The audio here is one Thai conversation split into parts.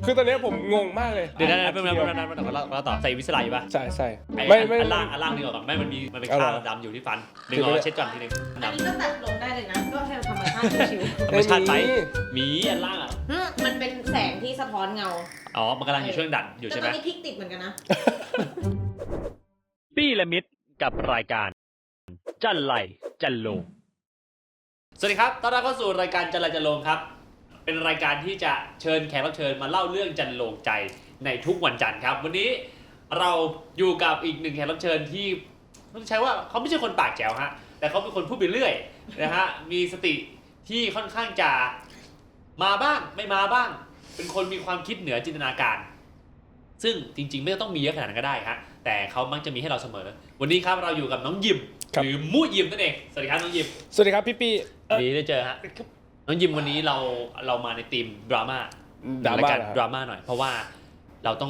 คือตอนนี้ผมงงมากเลย เดี๋ยวนั้นเราต่อใส่วิสไลป่ะใช่ไม่ไม่อันล่างนี่ก่อนไม่มันเป็นข้าวดำอยู่ที่ฟันดึงออกเช็ดก่อนทีนึง อันนี้ก็ตัดลงได้เลยนะก็แค่ธรรมชาติชิว ธรรมชาติไปมีอันล่างอ่ะ ๆมันเป็นแสงที่สะท้อนเงา อ๋อมันกำลังอยู่ช่วงดัดอยู่ แต่ ใช่ ต ไหม อนนี้พริกติดเหมือนกันนะ ปี้และมิตรกับรายการจันไหลจันโลง สวัสดีครับต้อนรับเข้าสู่รายการจันไรจันโลงครับเป็นรายการที่จะเชิญแขกรับเชิญมาเล่าเรื่องจันโลงใจในทุกวันจันทร์ครับวันนี้เราอยู่กับอีกหนึ่งแขกรับเชิญที่ต้องใช้ว่าเขาไม่ใช่คนปากแจ๋วฮะแต่เขาเป็นคนพูดไปเรื่อยนะฮะมีสติที่ค่อนข้างจะมาบ้างไม่มาบ้างเป็นคนมีความคิดเหนือจินตนาการซึ่งจริงๆไม่ต้องมีเยอะขนาดนั้นก็ได้ฮะแต่เขามักจะมีให้เราเสมอวันนี้ครับเราอยู่กับน้องยิมหรือมูยิมนั่นเองสวัสดีครับน้องยิม สวัสดีครับพี่ปี้ ดีได้เจอฮะน้องยิมวันนี้เรามาในธีมดราม่า ดราม่าร ายการ เหรอ ดราม่าหน่อยเพราะว่าเราต้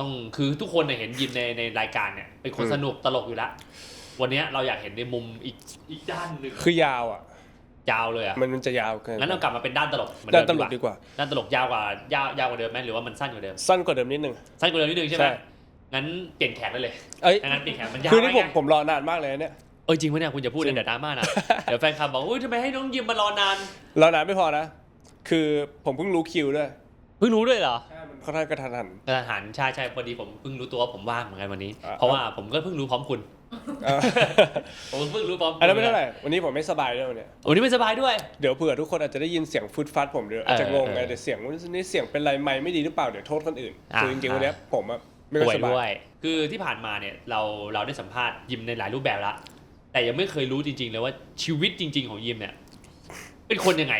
องคือทุกคนเนี่ยเห็นยิมในรายการเนี่ยเป็นคนสนุกตลกอยู่แล้ววันนี้เราอยากเห็นในมุมอีกด้านหนึ่ง คือยาวอ่ะ ยาวเลยอ่ะ มันจะยาวเกิน งั้นเรากลับมาเป็นด้านตลกเหมือน ด้าน เดิม ตลกดีกว่า ด้านตลกยาวกว่ายาวกว่าเดิมไหมหรือว่ามันสั้นกว่าเดิม สั้นกว่าเดิมนิดนึง สั้นกว่าเดิมนิดนึงใช่ไหม ใช่ งั้นเปลี่ยนแขกได้เลย เอ้ย งั้นเปลี่ยนแขกมันยาว คือที่ ไปไง ผมรอนานมากเลยเนี่ย จริงปะเนี่ยคุณจะพูดเดี๋ยวดราม่านะเดี๋ยวแฟนคลับบอกทำไมให้น้องยิมมารอนาน รอนานไม่พอนะ คือผมเพิ่งรู้คิวด้วย เพิ่งรู้ด้วยเหรอ มันค่อนข้างกระทันหัน อาหารใช่พอดีผมเพิ่งรู้ตัวว่าผมว่างเหมือนกันวันนี้ อ่า เพราะว่าผมก็เพิ่งรู้พร้อมคุณ อ่ะ ผมเพิ่งรู้พร้อมคุณ อันนั้นไม่เท่าไหร่วันนี้ผมไม่สบายด้วยวันเนี้ย วันนี้ไม่สบายด้วย เดี๋ยวเผื่อทุกคนอาจจะได้ยินเสียงฟุดฟัดผมเดี๋ยวอาจจะงงไงเดี๋ยวเสียงนี่เสียงเป็นไรไม่ไม่ดีหรือเปล่าเดี๋ยวโทษคนอื่นคือจริงๆวันเนี้ยผมอะไม่ค่ ป่ อ วย ย สบา ด้วย ยคือที่ผ่านมาเนี่ยเราได้สัมภาษณ์ยิมในหลายรูปแบบแล้วแต่ยังไม่เคยรู้จริงๆเลยว่าชีวิตจริง ๆของยิมเนี่ยเป็นคนยังไง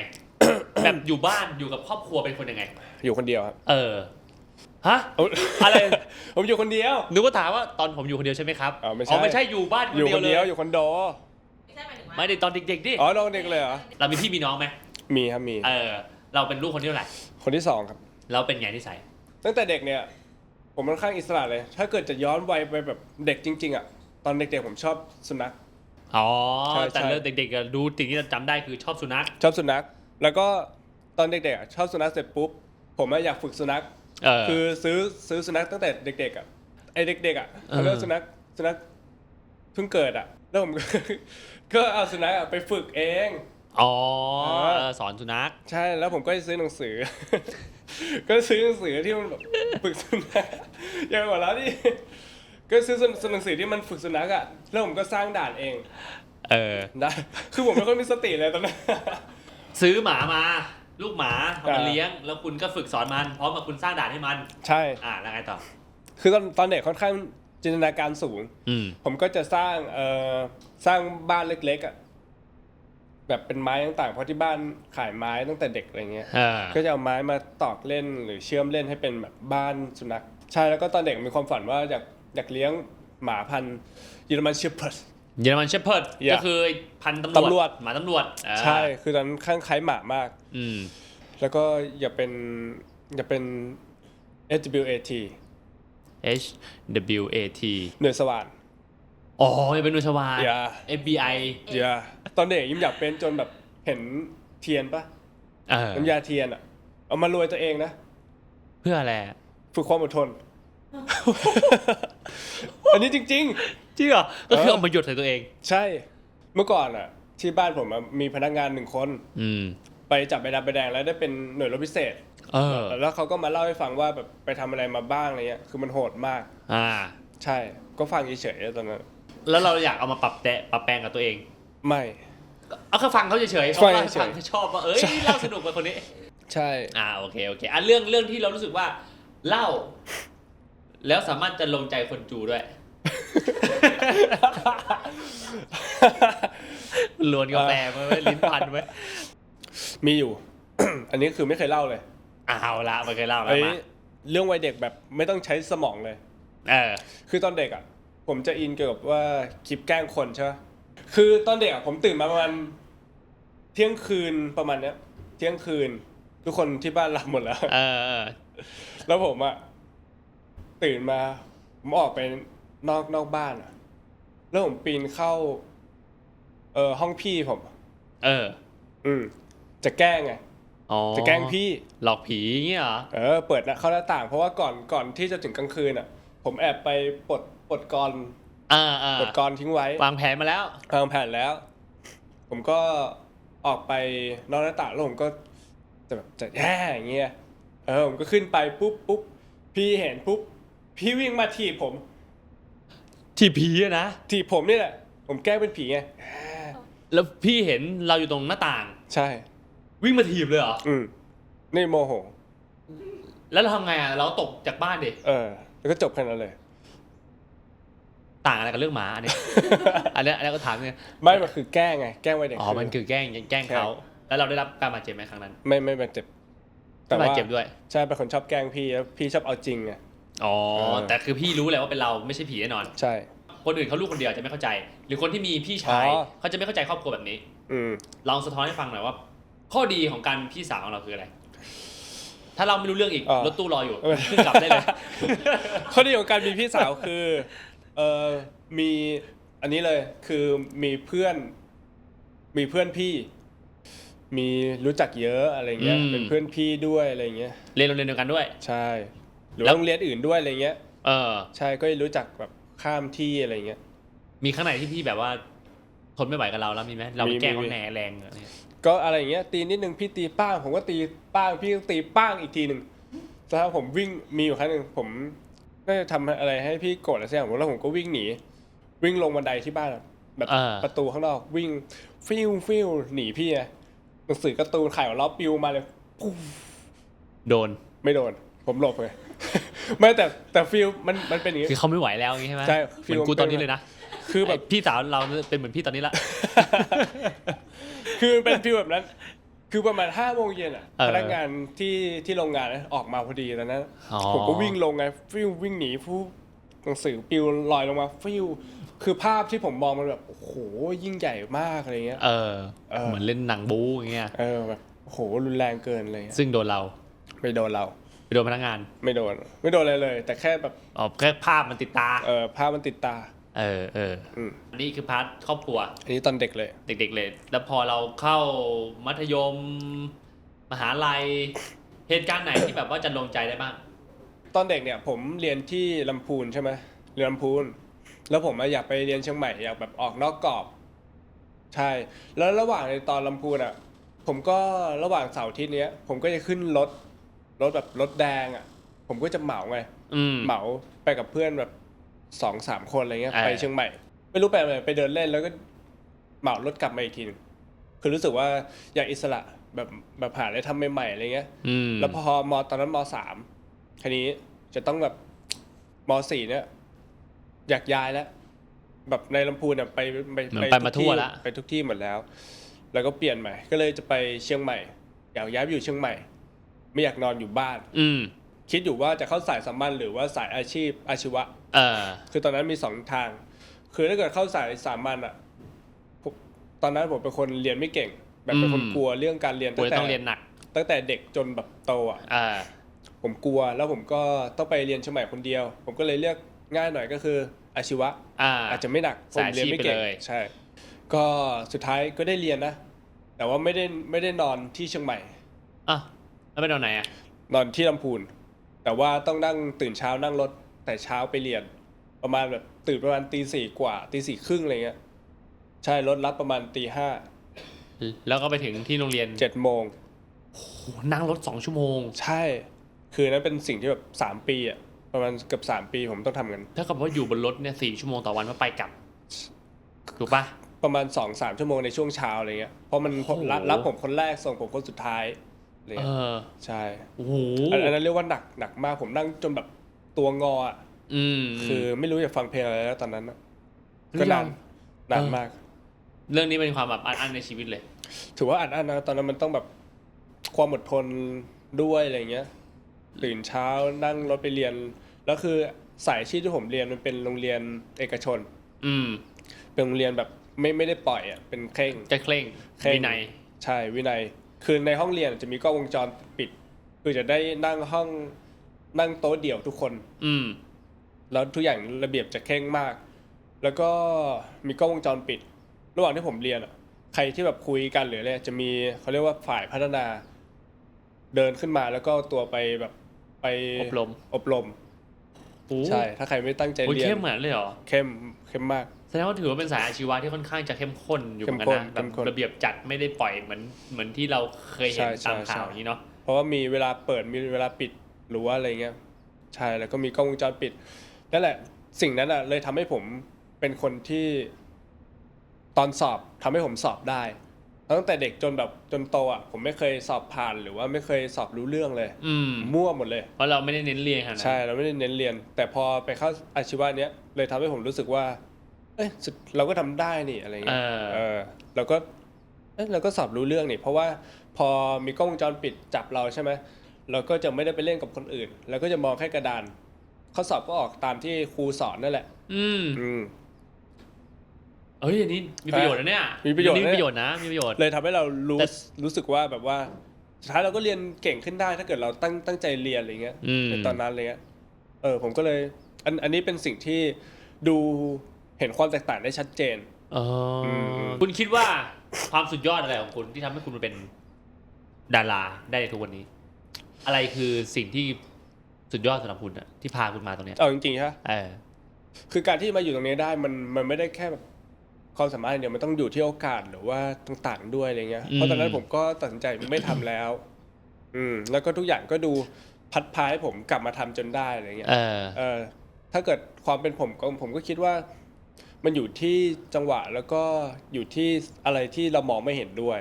แบบอยู่บ้านอยู่กับครอบครัวเป็นคนยังไง อยู่คนเดียวครับ ฮะ เอา อะไร ผมอยู่คนเดียว นึกว่าถามว่าตอนผมอยู่คนเดียวใช่ไหมครับ อ๋อไม่ใช่ ไม่ใช่อยู่บ้านคน อยู่ เดี ค ยวน เล เดียวย อยู่คอนโด ไม่ใช่หมายถึงว่า ไม่ได้ตอนเด็กๆดิ อ๋อน้องเด็กเลยเหรอ เรามีพี่มีน้องไหม มีครับมี เราเป็นลูกคนที่เท่าไหร่ คนที่สองครับ เราเป็นไงนิสัย ตั้งแต่เด็กเนี่ยผมค่อนข้างอิสระเลย ถ้าเกิดจะย้อนวัยไปแบบเด็กจริงๆอ่ะตอนเด็กๆผมชอบสุนัข อ๋อ ใช่ แต่เรื่องเด็กๆดูสิ่งที่เราจำได้คือชอบสุนัข ชอบสุนัขแล้วก็ตอนเด็กๆอ่ะชอบสุนัขเสร็จปุ๊บผมอะอยากฝึกสุนัข คือซื้อสุนัขตั้งแต่เด็กๆอ่ะไอเด็กๆอ่ะเขาเรียกว่าสุนัขเพิ่งเกิดอ่ะแล้วผม ก็เอาสุนัขอะไปฝึกเอง อ๋อสอนสุนัข ใช่แล้วผมก็ซื้อหนังสือ ก็ซื้อหนังสือที่มันแบบฝึกสุนัขอย่างหัวเราะที่ ก็ซื้อหนังสือที่มันฝึกสุนัขอ่ะแล้วผมก็สร้างด่านเอง ได้คือผมไม่ค่อยมีสติเลยตอนนั้น ซื้อหมามาลูกหมาเอามาเลี้ยง แล้วคุณก็ฝึกสอนมันพร้อมกับคุณสร้างด่านให้มัน ใช่ แล้วไงต่อ คือตอนเด็กค่อนข้างจินตนาการสูง ผมก็จะสร้างบ้านเล็กๆอ่ะแบบเป็นไม้ต่างๆเพราะที่บ้านขายไม้ตั้งแต่เด็กอะไรเงี้ยก็จะเอาไม้มาตอกเล่นหรือเชื่อมเล่นให้เป็นแบบบ้านสุนัขใช่แล้วก็ตอนเด็กมีความฝันว่าอยากเลี้ยงหมาพันธุ์เยอรมันเชพเพิร์ด เยอรมันเชพเพิร์ดก็คือพันธุ์ตำรวจหมาตำรวจ ใช่คือตอนนั้นข้างคล้ายหมามาก แล้วก็อย่าเป็น HWAT HWAT หน่วยสว่าน อ๋อยังเป็นหน่วยสวาท อย่า FBI อย่าตอนเด็กยิ้มอยากเป็นจนแบบเห็นเทียนปะน้ำยาเทียนอ่ะเอามารวยตัวเองนะ เพื่ออะไร ฝึกความอดทน อันนี้จริง จริงเหรอก็คือเอามาหยดใส่ตัวเอง ๆ ใช่เมื่อก่อนอ่ะที่บ้านผมมีพนักงาน1 คนไปจับใบดำใบแดงแล้วได้เป็นหน่วยรบพิเศษแล้วเขาก็มาเล่าให้ฟังว่าแบบไปทำอะไรมาบ้างอะไรเงี้ยคือมันโหดมากใช่ก็ฟังเฉยๆตอนนั้น แล้วเราอยากเอามาปรับแปลงกับตัวเอง ไม่ เอาแค่ฟังเขาเฉยๆเขา ฟัง เล่าให้ เฉ ฟั ย ง ๆ ชอบว่าเล่าสนุกกว่าคนนี้ ใช่ โอเคเรื่องที่เรารู้สึกว่าเล่า แล้วสามารถจะลงใจคนจูด้วย ลวนกาแฟมาไว้ลิ้นพันไว้ มีอยู่ อันนี้คือไม่เคยเล่าเลย เอาละไม่เคยเล่าแล้วมา เรื่องวัยเด็กแบบไม่ต้องใช้สมองเลยคือตอนเด็กอ่ะผมจะอินเกี่ยวกับว่าคลิปแกล้งคนใช่ไหมคือตอนเด็กอ่ะผมตื่นมาประมาณเที่ยงคืนประมาณเนี้ยเที่ยงคืนทุกคนที่บ้านหลับหมดแล้วแล้วผมอ่ะตื่นมาผมออกไปนอกบ้านอ่ะแล้วผมปีนเข้าห้องพี่ผมจะแกล้งไง จะแกล้งพี่ หลอกผีเงี้ยเหรอ เปิดเข้าหน้าต่างเพราะว่าก่อนที่จะถึงกลางคืนอ่ะ ผมแอบไปปลดกลอนปลดกลอนทิ้งไว้ วางแผนมาแล้ว วางแผนแล้ว ผมก็ออกไปนอกหน้าต่างแล้วผมก็จะแย่อย่างเงี้ยผมก็ขึ้นไปปุ๊บพี่เห็นปุ๊บพี่วิ่งมาถีบผม ที่ผีอะนะ ถีบผมนี่แหละผมแกล้งเป็นผีไง แล้วพี่เห็นเราอยู่ตรงหน้าต่าง ใช่ วิ่งมาถีบเลยเหรอ นี่โมโห แล้วเราทำไงอ่ะเราตกจากบ้านดิ แล้วก็จบแค่นั้นเลย ต่างอะไรกับเรื่องหมาอันนี้ อันนี้ก็ถามเนี่ย ไม่มันคือแกล้งไงแกล้งไว้เด็ก มันคือแกล้งเขาแล้วเราได้รับการบาดเจ็บไหมครั้งนั้น ไม่บาดเจ็บ ไม่บาดเจ็บด้วย ใช่เป็นคนชอบแกล้งพี่แล้วพี่ชอบเอาจริงไง แต่คือพี่รู้แหละว่าเป็นเราไม่ใช่ผีแน่นอน ใช่ คนอื่นเขาลูกคนเดียวจะไม่เข้าใจ หรือคนที่มีพี่ชายเขาจะไม่เข้าใจครอบครัวแบบนี้ ลองสะท้อนให้ฟังหน่อยว่า ข้อดีของการพี่สาวของเราคืออะไร ถ้าเราไม่รู้เรื่องอีกรถตู้รออยู่ขึ้นกลับได้เลย ข้อดีของการมีพี่สาวคือมีอันนี้เลยคือมีเพื่อนพี่ มีรู้จักเยอะอะไรเงี้ยเป็นเพื่อนพี่ด้วยอะไรเงี้ยเรียนโรงเรียนเดียวกันด้วยใช่หรือโรงเรียนอื่นด้วยอะไรเงี้ยใช่ก็รู้จักแบบข้ามที่อะไรเงี้ยมีข้างในที่พี่แบบว่าทนไม่ไหวกับเราแล้วมีไหมเราแกล้งเขาแหน่แรงอะไรก็อะไรเงี้ยตีนิดนึงพี่ตีป้างผมก็ตีป้างพี่ก็ตีป้างอีกทีนึงแล้วผมวิ่งมีอยู่ครั้งนึงผมน่าจะทำอะไรให้พี่โกรธอะไรสักอย่างแล้วผมก็วิ่งหนีวิ่งลงบันไดที่บ้านแบบประตูข้างนอกวิ่งฟิวหนีพี่ไงหนังสือการ์ตูนไข่ล้อปิวมาเลยโดนไม่โดนผมหลบไง ไม่แต่ฟิลมันเป็นอย่างงี้คือเขาไม่ไหวแล้วอย่างงี้ใช่ไหมใช่เหมือนกูตอนนี้เลยนะคือแบบพี่สาวเราเป็นเหมือนพี่ตอนนี้ละ คือเป็นฟิลแบบนั้นคือประมาณ5 โมงเย็นพนักงานที่โรงงานออกมาพอดีตอนนั้นผมก็วิ่งลงไงฟิววิ่งหนีผู้หนังสือปิวลอยลงมาฟิวคือภาพที่ผมมองมันแบบโอ้โหยิ่งใหญ่มากอะไรเงี้ยเหมือนเล่นหนังบู๊อย่างเงี้ยแบบโอ้โหรุนแรงเกินเลยซึ่งโดนเราไม่โดนเราไปโดนพนักงานไม่โดนอะไรเลยแต่แค่แบบแค่ภาพมันติดตาภาพมันติดตาอันนี้คือพาร์ทครอบครัวอันนี้ตอนเด็กเลยเด็กๆเลยแล้วพอเราเข้ามัธยมมหาลัยเหตุการณ์ไหนที่แบบว่าจะลงใจได้บ้างตอนเด็กเนี่ยผมเรียนที่ลำพูนใช่ไหมเรียนลำพูนแล้วผมอยากไปเรียนเชียงใหม่อยากแบบออกนอกกรอบใช่แล้วระหว่างในตอนลำพูนผมก็ระหว่างเสาร์อาทิตย์เนี้ยผมก็จะขึ้นรถแบบรถแดงผมก็จะเหมาไงเหมาไปกับเพื่อนแบบ2-3 คนอะไรเงี้ยไปเชียงใหม่ไม่รู้ไปอะไรไปเดินเล่นแล้วก็เหมารถกลับมาอีกทีนึงคือรู้สึกว่าอยากอิสระแบบหาอะไรทำใหม่ๆอะไรเงี้ยแล้วพอตอนนั้นม.3 ทีนี้จะต้องแบบม.4 เนี่ยอยากย้ายแล้วแบบในลำพูนไปมาทั่วแล้วไปทุกที่หมดแล้วก็เปลี่ยนใหม่ก็เลยจะไปเชียงใหม่อยากย้ายไปอยู่เชียงใหม่ไม่อยากนอนอยู่บ้านคิดอยู่ว่าจะเข้าสายสามัญหรือว่าสายอาชีวะคือตอนนั้นมี2 ทางคือถ้าเกิดเข้าสายสามัญตอนนั้นผมเป็นคนเรียนไม่เก่งแบบเป็นคนกลัวเรื่องการเรียนต้องเรียนหนักตั้งแต่เด็กจนแบบโตผมกลัวแล้วผมก็ต้องไปเรียนเชียงใหม่คนเดียวผมก็เลยเลือกง่ายหน่อยก็คืออาชีวะอาจจะไม่หนักผมเรียนไม่เก่งใช่ก็สุดท้ายก็ได้เรียนนะแต่ว่าไม่ได้นอนที่เชียงใหม่แล้วไปนอนไหนนอนที่ลำพูนแต่ว่าต้องตื่นเช้านั่งรถแต่เช้าไปเรียนประมาณแบบตื่นประมาณตี 4 กว่าตี 4 ครึ่งอะไรเงี้ยใช่รถรับประมาณตี 5แล้วก็ไปถึงที่โรงเรียน7 โมงโหนั่งรถ2 ชั่วโมงใช่คือนั้นเป็นสิ่งที่แบบ3 ปีประมาณเกือบ3 ปีผมต้องทำกันถ้ากับว่าอยู่บนรถเนี่ย4 ชั่วโมงต่อวันว่าไปกลับถูกปะประมาณ 2-3 ชั่วโมงในช่วงเช้าอะไรเงี้ยเพราะมันรับผมคนแรกส่งผมคนสุดท้ายเลยใช่โอ้โหอันนั้นเรียกว่าหนักมากผมนั่งจนแบบตัวงอคือไม่รู้จะฟังเพลงอะไรแล้วตอนนั้นก็นานมากเรื่องนี้เป็นความแบบอันในชีวิตเลยถือว่าอันนะตอนนั้นมันต้องแบบความอดทนด้วยอะไรเงี้ยตื่นเช้านั่งรถไปเรียนแล้วคือสายอาชีพที่ผมเรียนมันเป็นโรงเรียนเอกชนเป็นโรงเรียนแบบไม่ได้ปล่อยเป็นเคร่งวินัยใช่วินัยคือในห้องเรียนจะมีกล้องวงจรปิดคือจะได้นั่งโต๊ะเดี่ยวทุกคนแล้วทุกอย่างระเบียบจะเคร่งมากแล้วก็มีกล้องวงจรปิดระหว่างที่ผมเรียนใครที่แบบคุยกันหรืออะไรจะมีเขาเรียกว่าฝ่ายพัฒนา เดินขึ้นมาแล้วก็ตัวไปแบบไปอบรมใช่ถ้าใครไม่ตั้งใจเรียนเข้มเหมือนเลยเหรอเข้มมากแสดงว่าถือว่าเป็นสายอาชีวะที่ค่อนข้างจะเข้มข้นอยู่เหมือนกันนะแบบระเบียบจัดไม่ได้ปล่อยเหมือนที่เราเคยเห็นตามข่าวอย่างนี้เนาะเพราะว่ามีเวลาเปิดมีเวลาปิดหรือว่าอะไรเงี้ยใช่แล้วก็มีกล้องวงจรปิดนั่นแหละสิ่งนั้นอ่ะเลยทำให้ผมเป็นคนที่ตอนสอบทำให้ผมสอบได้ตั้งแต่เด็กจนโตอ่ะผมไม่เคยสอบผ่านหรือว่าไม่เคยสอบรู้เรื่องเลยมั่วหมดเลยเพราะเราไม่ได้เน้นเรียนใช่เราไม่ได้เน้นเรียนแต่พอไปเข้าอาชีวะเนี้ยเลยทำให้ผมรู้สึกว่าเอ้ยเราก็ทำได้นี่อะไรเงี้ยเราก็สอบรู้เรื่องนี่เพราะว่าพอมีกล้องวงจรปิดจับเราใช่ไหมเราก็จะไม่ได้ไปเล่นกับคนอื่นเราก็จะมองแค่กระดานข้อสอบก็ออกตามที่ครูสอนนั่นแหละเอ้ยอันนี้มีประโยชน์นะเนี่ยมีประโยชน์นะมีประโยชน์เลยทำให้เรารู้สึกว่าแบบว่าสุดท้ายเราก็เรียนเก่งขึ้นได้ถ้าเกิดเราตั้งใจเรียนอะไรเงี้ยในตอนนั้นอะไรเงี้ยผมก็เลยอันนี้เป็นสิ่งที่ดูเห็นความแตกต่างได้ชัดเจนคุณคิดว่าความสุดยอดอะไรของคุณที่ทำให้คุณเป็นดาราได้ในทุกวันนี้อะไรคือสิ่งที่สุดยอดสำหรับคุณอะที่พาคุณมาตรงนี้จริงๆฮะคือการที่มาอยู่ตรงนี้ได้มันไม่ได้แค่แบบความสามารถอย่างเดียวมันต้องอยู่ที่โอกาสหรือว่าต่างๆด้วยอะไรเงี้ยเพราะตอนนั้นผมก็ตัดสินใจไม่ทำแล้วแล้วก็ทุกอย่างก็ดูพัดพาให้ผมกลับมาทำจนได้อะไรเงี้ยถ้าเกิดความเป็นผมก็คิดว่ามันอยู่ที่จังหวะแล้วก็อยู่ที่อะไรที่เรามองไม่เห็นด้วย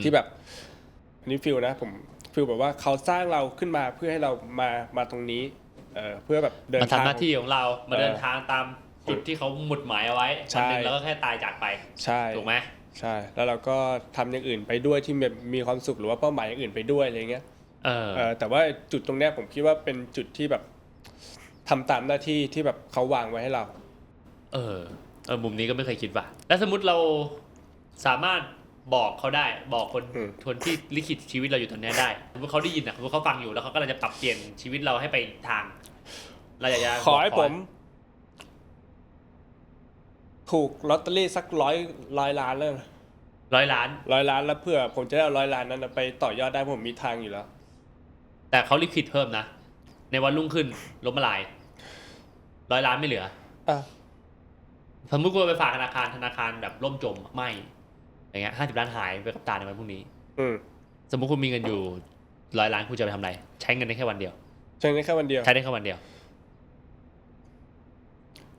ที่แบบอันนี้ฟิลนะผมฟิลแบบว่าเขาสร้างเราขึ้นมาเพื่อให้เรามาตรงนี้เพื่อแบบเดินทางมาทำหน้าที่ของเรามาเดินทางตามจุดที่เขาหมุดหมายเอาไว้วันนึงแล้วก็แค่ตายจากไปใช่ถูกไหมใช่แล้วเราก็ทำอย่างอื่นไปด้วยที่มีความสุขหรือว่าเป้าหมายอย่างอื่นไปด้วยอะไรเงี้ยแต่ว่าจุดตรงเนี้ยผมคิดว่าเป็นจุดที่แบบทำตามหน้าที่ที่แบบเขาวางไว้ให้เรามุมนี้ก็ไม่เคยคิดว่ะแล้วสมมติเราสามารถบอกเขาได้บอกคนที่ลิขิตชีวิตเราอยู่ตอนนี้ได้สมมติเขาได้ยินสมมติเขาฟังอยู่แล้วเขาก็จะปรับเปลี่ยนชีวิตเราให้ไปทางเราอยากจะขอให้ผมถูกลอตเตอรี่สัก100 ล้านเลย100 ล้านแล้วเพื่อผมจะได้เอา100 ล้านนั้นไปต่อยอดได้ผมมีทางอยู่แล้วแต่เขาลิขิตเพิ่มนะในวันรุ่งขึ้นล้มละลาย100 ล้านไม่เหลือสมมติกูไปฝากธนาคารแบบล่มจมไม่อย่างเงี้ย50 ล้านหายไปกับตาในวันพรุ่งนี้สมมติคุณมีเงินอยู่100 ล้านคุณจะไปทำอะไรใช้เงินได้แค่วันเดียวใช้ได้แค่วันเดียว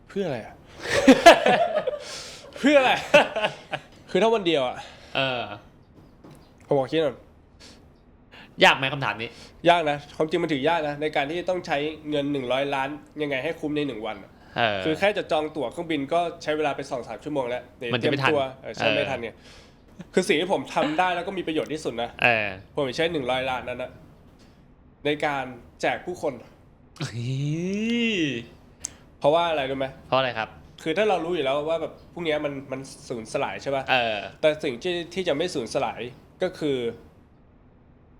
เพื่ออะไรอ่ะ เพื่ออะไร คือถ้าวันเดียวอ่ะผมบอกคิดหน่อยยากไหมคำถามนี้ยากนะความจริงมันถือยากนะในการที่ต้องใช้เงิน100 ล้านยังไงให้คุ้มใน1 วันคือแค่จะจองตั๋วเครื่องบินก็ใช้เวลาไป 2-3 ชั่วโมงแล้วมันจะไม่ทันใช่ไม่ทันเนี่ยคือสิ่งที่ผมทำได้แล้วก็มีประโยชน์ที่สุดนะผมใช้100 ล้านนั้นนะในการแจกผู้คนเพราะว่าอะไรรู้ไหมเพราะอะไรครับคือถ้าเรารู้อยู่แล้วว่าแบบพวกนี้มันสูญสลายใช่ป่ะแต่สิ่งที่จะไม่สูญสลายก็คือ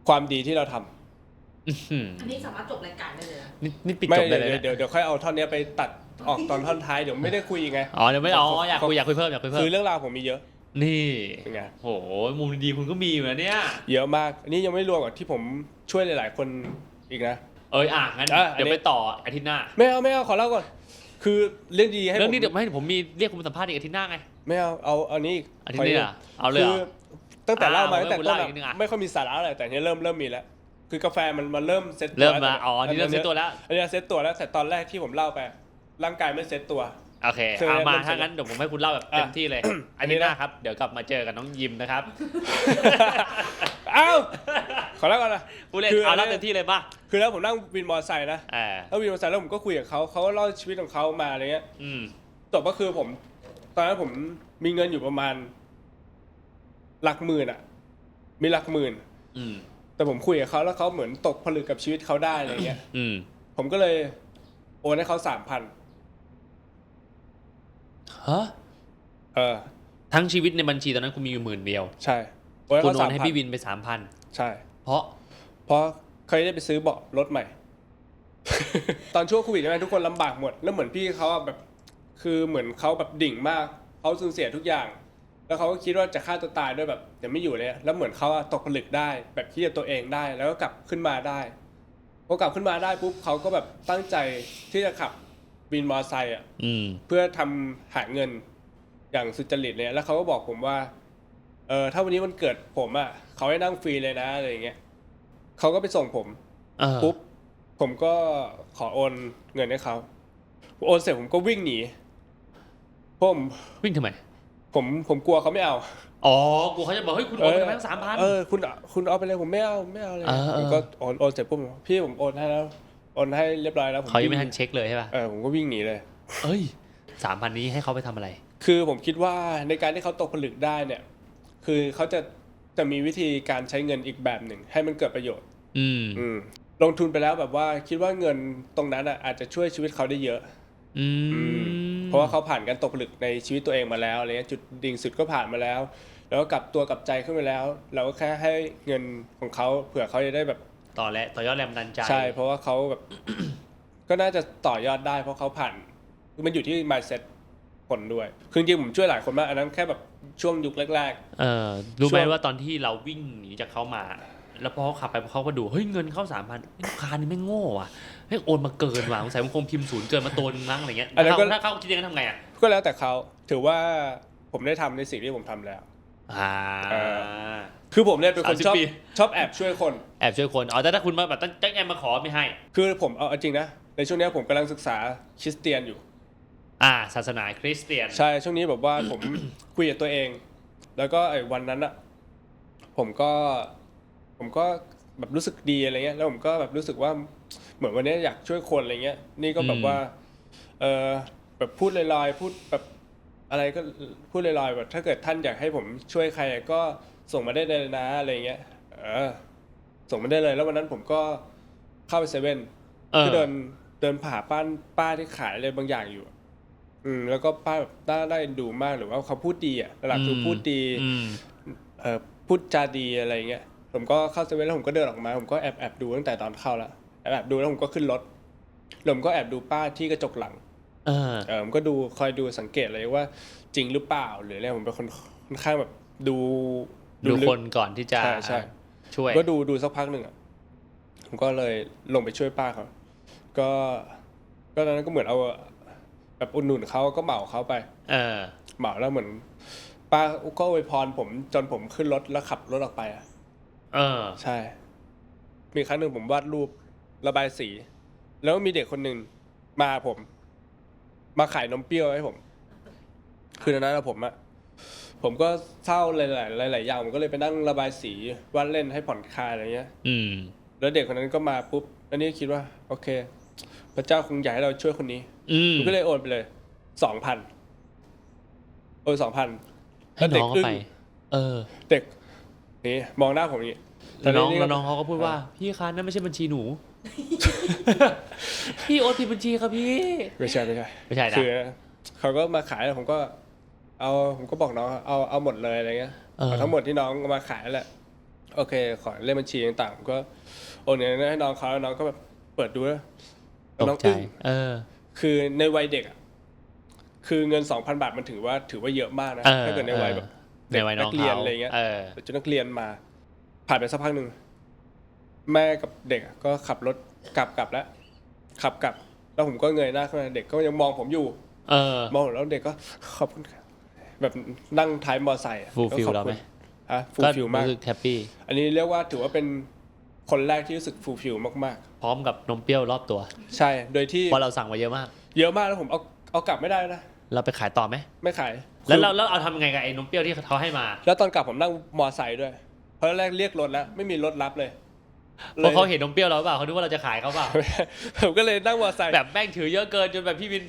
ความดีที่เราทำอันนี้สามารถจบรายการได้เลยนี่ปิดจบเลยเดี๋ยวค่อยเอาท่อนนี้ไปตัดออกตอนท่อนท้ายเดี๋ยวไม่ได้คุยไงเดี๋ยวไม่อยากคุยเพิ่มคือเรื่องราวผมมีเยอะนี่เป็นไงโหมุมดีคุณก็มีอยู่นะเนี่ยเยอะมากอันนี้ยังไม่รวมกับที่ผมช่วยหลายๆคนอีกนะงั้นเดี๋ยวไปต่ออาทิตย์หน้าไม่เอาขอเล่าก่อนคือเรื่องดีให้เรื่องนี้เดี๋ยวให้ผมมีเรียกคุณมาสัมภาษณ์อีกอาทิตย์หน้าไงไม่เอาอันนี้อาทิตย์นี้เอาเลยคือตั้งแต่เล่ามาตั้งแต่ต้นไม่ค่อยมีสาระอะไรแต่นี้เริ่มมีแล้วคือกาแฟมันเริ่มเซ็ตตัวเริ่มมานี่เริ่มเซ็ตตัวแล้วอันนี้เซ็ตตัวแล้วแต่ตอนแรกที่ผมเล่าไปร่างกายไม่เซ็ตตัวโอเคเอามาถ้างั้นเดี๋ยวผมให้คุณเล่าแบบเต็มที่เลยอันนี้นะครับเดี๋ยวกลับมาเจอกับน้องยิมนะครับขอเล่าก่อนนะคือเอาเล่าเต็มที่เลยป่ะคือแล้วผมนั่งวินมอเตอร์ไซค์นะแล้ววินมอเตอร์ไซค์แล้วผมก็คุยกับเขาเล่าชีวิตของเขามาอะไรเงี้ยจบก็คือผมตอนนั้นผมมีเงินอยู่ประมาณหลักหมื่นอ่ะมีหลักหมื่นแต่ผมคุยกับเขาแล้วเขาเหมือนตกผลึกกับชีวิตเขาได้อะไรเงี้ยผมก็เลยโอนให้เขา 3,000ทั้งชีวิตในบัญชีตอนนั้นคุณมีอยู่10,000เดียวใช่คุณโอนให้พี่วินไป 3,000 ใช่เพราะเคยได้ไปซื้อเบาะรถใหม่ ตอนช่วงโควิดใช่ไหมทุกคนลำบากหมดแล้วเหมือนพี่เขาแบบคือเหมือนเขาแบบดิ่งมากเขาสูญเสียทุกอย่าง แล้วเขาก็คิดว่าจะฆ่าตัวตายด้วยแบบเดี๋ยวไม่อยู่เลยแล้วเหมือนเขาตกผลึกได้แบบที่จะตัวเองได้แล้วก็กลับขึ้นมาได้พอกลับขึ้นมาได้ปุ๊บเขาก็แบบตั้งใจที่จะขับวินมอเตอร์ไซค์เพื่อทำหาเงินอย่างสุจริตเนี่ยแล้วเขาก็บอกผมว่าถ้าวันนี้มันเกิดผมเขาให้นั่งฟรีเลยนะอะไรอย่างเงี้ยเขาก็ไปส่งผมปุ๊บผมก็ขอโอนเงินให้เขาโอนเสร็จผมก็วิ่งหนีผมวิ่งทำไมผมกลัวเขาไม่เอาอ๋อกูเขาจะบอกเฮ้ยคุณโอนไปตั้ง3,000คุณเอาไปเลยผมไม่เอาเลยผมก็โอนเสร็จปุ๊บพี่ผมโอนให้แล้วโอนให้เรียบร้อยแล้วเขายังไม่ทันเช็คเลยใช่ป่ะผมก็วิ่งหนีเลยเอ้ย 3,000 นี้ให้เขาไปทำอะไรคือผมคิดว่าในการที่เขาตกผลึกได้เนี่ยคือเขาจะมีวิธีการใช้เงินอีกแบบหนึ่งให้มันเกิดประโยชน์ลงทุนไปแล้วแบบว่าคิดว่าเงินตรงนั้นอาจจะช่วยชีวิตเขาได้เยอะเพราะว่าเขาผ่านการตกผลึกในชีวิตตัวเองมาแล้วอะไรเงี้ยจุดดิ่งสุดก็ผ่านมาแล้วแล้วก็กลับตัวกลับใจขึ้นมาแล้วเราก็แค่ให้เงินของเขาเผื่อเขาจะได้แบบต่อยอดแรงบันดาลใจใช่เพราะว่าเขาแบบ ก็น่าจะต่อยอดได้เพราะเขาผ่านคือมันอยู่ที่ mindset ผลด้วยคือจริงๆผมช่วยหลายคนมากอันนั้นแค่แบบช่วงยุคแรกๆรู้ไหมว่าตอนที่เราวิ่งหนีจากเขามาแล้วพอเขาขับไปเขาก็ดูเฮ้ยเงินเข้า 3,000 ลูกค้านี่ไม่โง่ว่ะให้โอนมาเกินว่ะสงสัยมันคงพิมพ์ศูนย์เกินมาตัวนึงมั้งอะไรเงี้ยถ้าเขาคิดอย่างนั้นทำไงก็แล้วแต่เขาถือว่าผมได้ทำในสิ่งที่ผมทำแล้วคือผมเนี่ยเป็นคนชอบแอบช่วยคนแต่ถ้าคุณมาแบบตั้งใจมาขอไม่ให้คือผมเอาจริงนะในช่วงนี้ผมกำลังศึกษาคริสเตียนอยู่ศาสนาคริสเตียนใช่ช่วงนี้แบบว่าผม คุยกับตัวเองแล้วก็ไอ้วันนั้นผมก็แบบรู้สึกดีอะไรเงี้ยแล้วผมก็แบบรู้สึกว่าเหมือนวันนี้อยากช่วยคนอะไรเงี้ยนี่ก็แบบว่าแบบพูดลอยๆพูดแบบอะไรก็พูดลอยๆแบบถ้าเกิดท่านอยากให้ผมช่วยใครก็ส่งมาได้เลยนะอะไรเงี้ยส่งมาได้เลยแล้ววันนั้นผมก็เข้าไปเซเว่นก็เดินผ่าป้าที่ขายอะไรบางอย่างอยู่แล้วก็ป้าแบบน่าเอ็นดูมากหรือว่าเขาพูดดีหลักคือพูดดีพูดจาดีอะไรเงี้ยผมก็เข้าเซเว่นแล้วผมก็เดินออกมาผมก็แอบดูตั้งแต่ตอนเข้าแล้วแอบดูแล้วผมก็ขึ้นรถผมก็แอบดูป้าที่กระจกหลังผมก็ดูคอยดูสังเกตเลยว่าจริงหรือเปล่าหรืออะไรผมเป็นคนค่อนข้างแบบดูคนก่อนที่จะช่วยก็ดูสักพักหนึ่งผมก็เลยลงไปช่วยป้าเขาก็ตอนนั้นก็เหมือนเอาแบบอุ่นหนุนเขาก็เหมาเขาไปเหมาแล้วเหมือนป้าก็อวยพรผมจนผมขึ้นรถแล้วขับรถออกไปใช่มีครั้งหนึ่งผมวาดรูประบายสีแล้วมีเด็กคนหนึ่งมาขายนมเปรี้ยวให้ผมคือตอนนั้นผมก็เศร้าหลายอย่างผมก็เลยไปนั่งระบายสีวาดเล่นให้ผ่อนคลายอะไรเงี้ยแล้วเด็กคนนั้นก็มาปุ๊บอันนี้คิดว่าโอเคพระเจ้าคงอยากให้เราช่วยคนนี้ผมก็เลยโอนไปเลย 2,000 โอน 2,000 แล้วเด็กอึ้งเด็กนี่มองหน้าผมอย่างนี้แล้วน้องเขาก็พูดว่าพี่คะนั่นไม่ใช่บัญชีหนู พี่โอนผิดบัญชีครับพี่ไม่ใช่นะคือเขาก็มาขายแล้วผมก็บอกน้องเอาหมดเลยอะไรเงี้ยทั้งหมดที่น้องมาขายแหละโอเคขอเลขบัญชีต่างๆผมก็โอนเงินให้น้องเขาแล้วน้องก็แบบเปิดดูแล้วน้องอึ้งคือในวัยเด็กคือเงิน 2,000 บาทมันถือว่าเยอะมากนะถ้าเกิดในวัยแบบเด็กนักเรียนอะไรเงี้ยจนนักเรียนมาผ่านไปสักพักหนึ่งแม่กับเด็กก็ขับรถกลับแล้วขับกลับแล้วผมก็เงยหน้าขึ้นมาเด็กก็ยังมองผมอยู่มองแล้วเด็กก็ขอบคุณแบบนั่งท้ายมอไซค์ฟูลฟิลเราไหมฟูลฟิลมากแฮปปี้อันนี้เรียกว่าถือว่าเป็นคนแรกที่รู้สึกฟูลฟิลมากๆพร้อมกับนมเปรี้ยวรอบตัวใช่โดยที่เพราะเราสั่งมาเยอะมากแล้วผมเอากลับไม่ได้นะเราไปขายต่อไหมไม่ขายแล้วเอาทำยังไงกับไอ้นมเปรี้ยวที่เขาให้มาแล้วตอนกลับผมนั่งมอไซค์ด้วยเพราะแรกเรียกรถแล้วไม่มีรถรับเลยเพราะเขาเห็นนมเปรี้ยวเราเปล่าเขาคิดว่าเราจะขายเขาเปล่าผมก็เลยนั่งมอไซค์แบบแม่งถือเยอะเกินจนแบบพี่วิน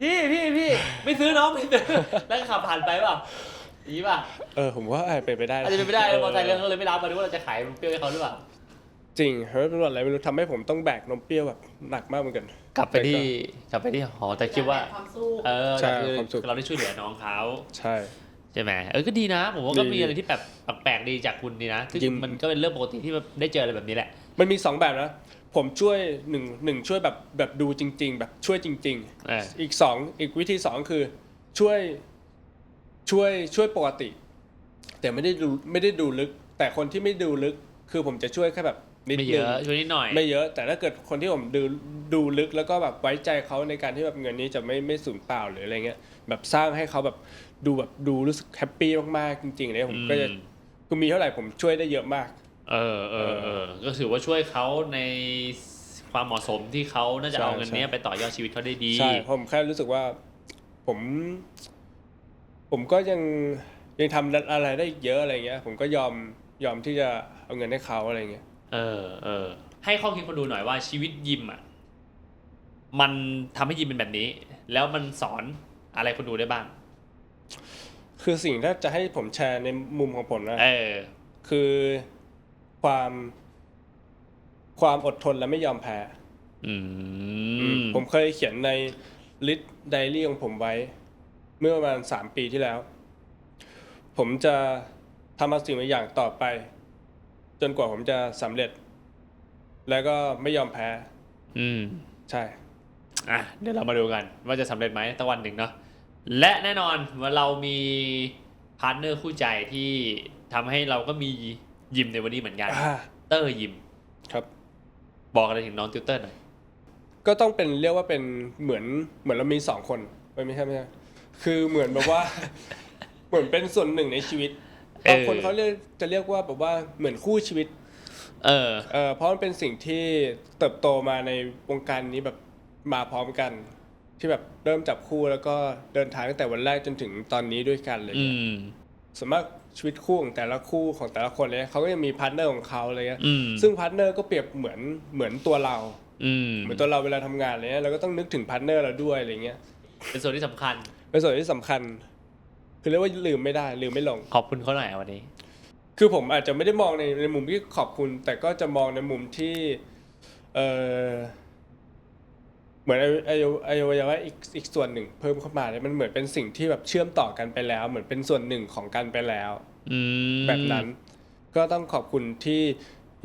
พี่ไม่ซื้อน้องไม่ซื้อแล้วขับผ่านไปเปล่าอีป่ะผมว่าไปได้อาจจะเป็นไปได้มอไซค์เขาเลยไม่รับมาดูว่าเราจะขายนมเปรี้ยวให้เขาหรือเปล่าจริงเพราะเป็นอะไรไม่รู้ทำให้ผมต้องแบกนมเปรี้ยวแบบหนักมากเหมือนกันกลับไปที่หอแต่คิดว่าใช่เราได้ช่วยเหลือน้องเขาใช่ไหมก็ดีนะผมว่าก็มีอะไรที่แบบแปลกๆดีจากคุณนี่นะคือมันก็เป็นเรื่องปกติที่ได้เจออะไรแบบนี้แหละมันมี2แบบนะผมช่วยหนึ่งช่วยแบบดูจริงๆแบบช่วยจริงๆอีกวิธี2คือช่วย ช่วยปกติ แต่ไม่ได้ดูลึก แต่คนที่ไม่ดูลึกคือผมจะช่วยแค่แบบนิด ไม่ นึ เย ง อะช่วยนิดหน่อย ไม่เยอะ แต่ถ้าเกิดคนที่ผมดูลึกแล้วก็แบบไว้ใจเขาในการที่แบบเงินนี้จะไม่สูญเปล่าหรืออะไรเงี้ยแบบสร้างให้เขาแบบดูรู้สึกแฮปปี้มากๆจริงๆเลยผมก็จะคือมีเท่าไหร่ผมช่วยได้เยอะมาก ก็ถือว่าช่วยเขาในความเหมาะสมที่เขาน่าจะ ใช่ เอาเงินเนี้ยไปต่อยอดชีวิตเขาได้ดี ใช่ผมแค่รู้สึกว่าผมก็ยังทำอะไรได้อีกเยอะอะไรเงี้ยผมก็ยอมที่จะเอาเงินให้เขาอะไรเงี้ย ให้ข้อคิดคนดูหน่อยว่าชีวิตยิมอ่ะมันทำให้ยิมเป็นแบบนี้ แล้วมันสอนอะไรคนดูได้บ้าง คือสิ่งที่จะให้ผมแชร์ในมุมของผมนะ คือความอดทนและไม่ยอมแพ้ผมเคยเขียนในลิสต์ไดอารี่ของผมไว้ เมื่อประมาณ3 ปีที่แล้ว ผมจะทำสิ่งบางอย่างต่อไป จนกว่าผมจะสำเร็จ แล้วก็ไม่ยอมแพ้ใช่ เดี๋ยวเรามาดูกันว่าจะสำเร็จไหมตะวันหนึ่งเนาะและแน่นอนว่าเรามีพาร์ทเนอร์คู่ใจที่ทำให้เราก็มียิมในวันนี้เหมือนกันเตอร์ยิม ครับ บอกอะไรถึงน้องติวเตอร์หน่อย ก็ต้องเป็นเรียกว่าเป็นเหมือนเรามี2 คนไม่ใช่คือเหมือนแบบว่า เหมือนเป็นส่วนหนึ่งในชีวิตบางคนเขาจะเรียกว่าแบบว่าเหมือนคู่ชีวิตเพราะมันเป็นสิ่งที่เติบโตมาในวงการนี้แบบมาพร้อมกัน ที่แบบเริ่มจับคู่แล้วก็เดินทางตั้งแต่วันแรกจนถึงตอนนี้ด้วยกันเลยส่วนมากชีวิตคู่ของแต่ละคู่ของแต่ละคนเลยเขาก็ยังมีพาร์ทเนอร์ของเขาเลยซึ่งพาร์ทเนอร์ก็เปรียบเหมือนตัวเราเหมือนตัวเราเวลาทำงานอะไรเงี้ยเราก็ต้องนึกถึงพาร์ทเนอร์เราด้วยอะไรเงี้ยเป็นส่วนที่สำคัญคือเรียกว่าลืมไม่ได้ลืมไม่ลงขอบคุณเขาหน่อยวันนี้คือผมอาจจะไม่ได้มองในมุมที่ขอบคุณแต่ก็จะมองในมุมที่เหมือนอวัยวะอีกส่วนหนึ่งเพิ่มเข้ามาเลยมันเหมือนเป็นสิ่งที่แบบเชื่อมต่อกันไปแล้วเหมือนเป็นส่วนหนึ่งของกันไปแล้วแบบนั้นก็ต้องขอบคุณที่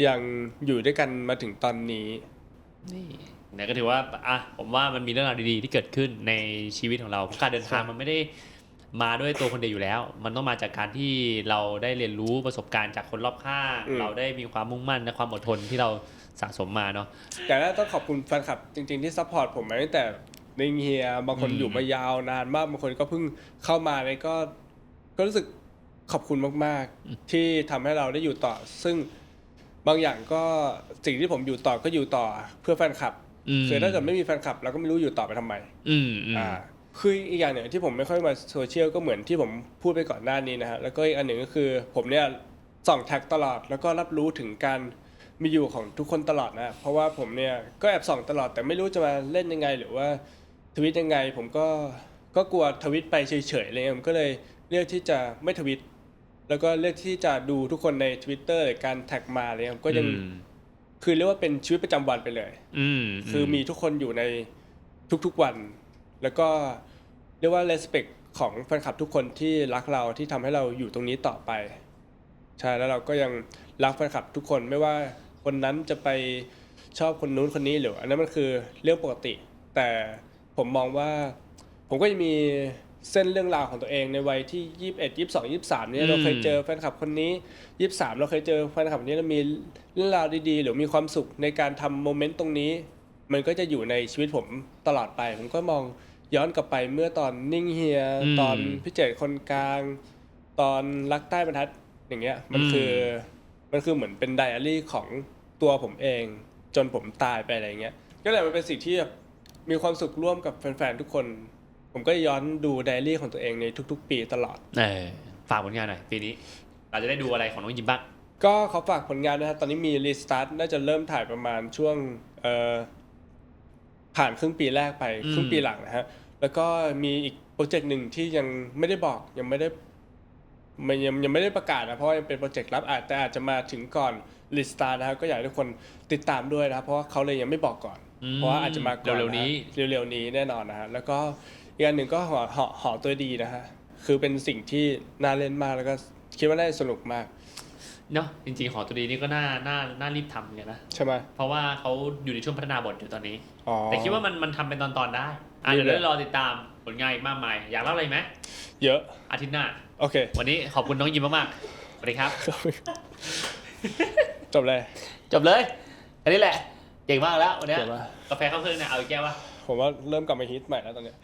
ยังอยู่ด้วยกันมาถึงตอนนี้นี่ก็ถือว่าผมว่ามันมีเรื่องราวดีๆที่เกิดขึ้นในชีวิตของเราเพราะการเดินทางมันไม่ได้มาด้วยตัวคนเดียวอยู่แล้วมันต้องมาจากการที่เราได้เรียนรู้ประสบการณ์จากคนรอบข้างเราได้มีความมุ่งมั่นและความอดทนที่เราสะสมมาเนาะแต่แล้วต้องขอบคุณแฟนคลับจริงๆที่ซัพพอร์ตผมมาตั้งแต่ในเฮียบางคนอยู่มายาวนานมากบางคนก็เพิ่งเข้ามาเลยก็รู้สึกขอบคุณมากๆที่ทำให้เราได้อยู่ต่อซึ่งบางอย่างก็สิ่งที่ผมอยู่ต่อก็อยู่ต่อเพื่อแฟนคลับคือถ้าเกิดไม่มีแฟนคลับเราก็ไม่รู้อยู่ต่อไปทำไมคืออีกอย่างหนึ่งที่ผมไม่ค่อยมาโซเชียลก็เหมือนที่ผมพูดไปก่อนหน้านี้นะฮะแล้วก็อีกอันหนึ่งก็คือผมเนี่ยส่องแท็กตลอดแล้วก็รับรู้ถึงการมีอยู่ของทุกคนตลอดนะเพราะว่าผมเนี่ยก็แอบส่องตลอดแต่ไม่รู้จะมาเล่นยังไงหรือว่าทวิตยังไงผมก็กลัวทวิตไปเฉยๆเลยผมก็เลยเลือกที่จะไม่ทวิตแล้วก็เลือกที่จะดูทุกคนใน Twitter หรือการแท็กมาเลยก็ยังคือเรียกว่าเป็นชีวิตประจำวันไปเลยคือมีทุกคนอยู่ในทุกๆวันแล้วก็เรียกว่า respect ของแฟนคลับทุกคนที่รักเราที่ทำให้เราอยู่ตรงนี้ต่อไปใช่แล้วเราก็ยังรักแฟนคลับทุกคนไม่ว่าคนนั้นจะไปชอบคนนู้นคนนี้หรืออันนั้นมันคือเรื่องปกติแต่ผมมองว่าผมก็ยังมีเส้นเรื่องราวของตัวเองในวัยที่21 22 23เนี่ยเราเคยเจอแฟนคลับคนนี้23เราเคยเจอแฟนคลับคนนี้เรามีเรื่องราวดีๆหรือมีความสุขในการทำโมเมนต์ตรงนี้มันก็จะอยู่ในชีวิตผมตลอดไปผมก็มองย้อนกลับไปเมื่อตอนนิ่งเฮียตอนพี่เจตคนกลางตอนรักใต้บรรทัดอย่างเงี้ยมันคือเหมือนเป็นไดอารี่ของตัวผมเองจนผมตายไปอะไรเงี้ยก็เลยมันเป็นสิ่งที่มีความสุขร่วมกับแฟนๆทุกคนผมก็ย้อนดูไดอารี่ของตัวเองในทุกๆปีตลอดฝากผลงานหน่อยปีนี้เราจะได้ดูอะไรของน้องยิมบ้างก็ขอฝากผลงานนะครับตอนนี้มีรีสตาร์ทน่าจะเริ่มถ่ายประมาณช่วงผ่านครึ่งปีแรกไปครึ่งปีหลังนะฮะแล้วก็มีอีกโปรเจกต์หนึ่งที่ยังไม่ได้บอกยังไม่ได้ประกาศนะเพราะว่ายังเป็นโปรเจกต์ลับแต่อาจจะมาถึงก่อนรีสตาร์ทนะครับก็อยากให้ทุกคนติดตามด้วยนะครับเพราะว่าเขาเลยยังไม่บอกก่อนเพราะว่าอาจจะมาก่อนเร็วๆนี้แน่นอนนะฮะแล้วก็อีกอันหนึ่งก็หอตัวดีนะฮะคือเป็นสิ่งที่น่าเล่นมากแล้วก็คิดว่าน่าสนุกมากเนาะจริงๆหอตัวดีนี่ก็น่ารีบทำกันนะใช่ไหมเพราะว่าเขาอยู่ในช่วงพัฒนาบทอยู่ตอนนี้แต่คิดว่ามันทำเป็นตอนๆได้ เดี๋ยวได้รอติดตามผลงานอีกมากมายอยากเล่าอะไรไหม เยอะ อาทิตย์หน้า โอเค วันนี้ขอบคุณน้องยิมมากๆสวัสดีครับ จบเลย จบเลยอันนี้แหละเก่งมากแล้ววันเนี้ย เก่งมาก กาแฟเข้าเครื่องเนี่ยเอาอีกแก้ววะ ผมว่าเริ่มกลับมาฮิตใหม่แล้วตอนเนี้ย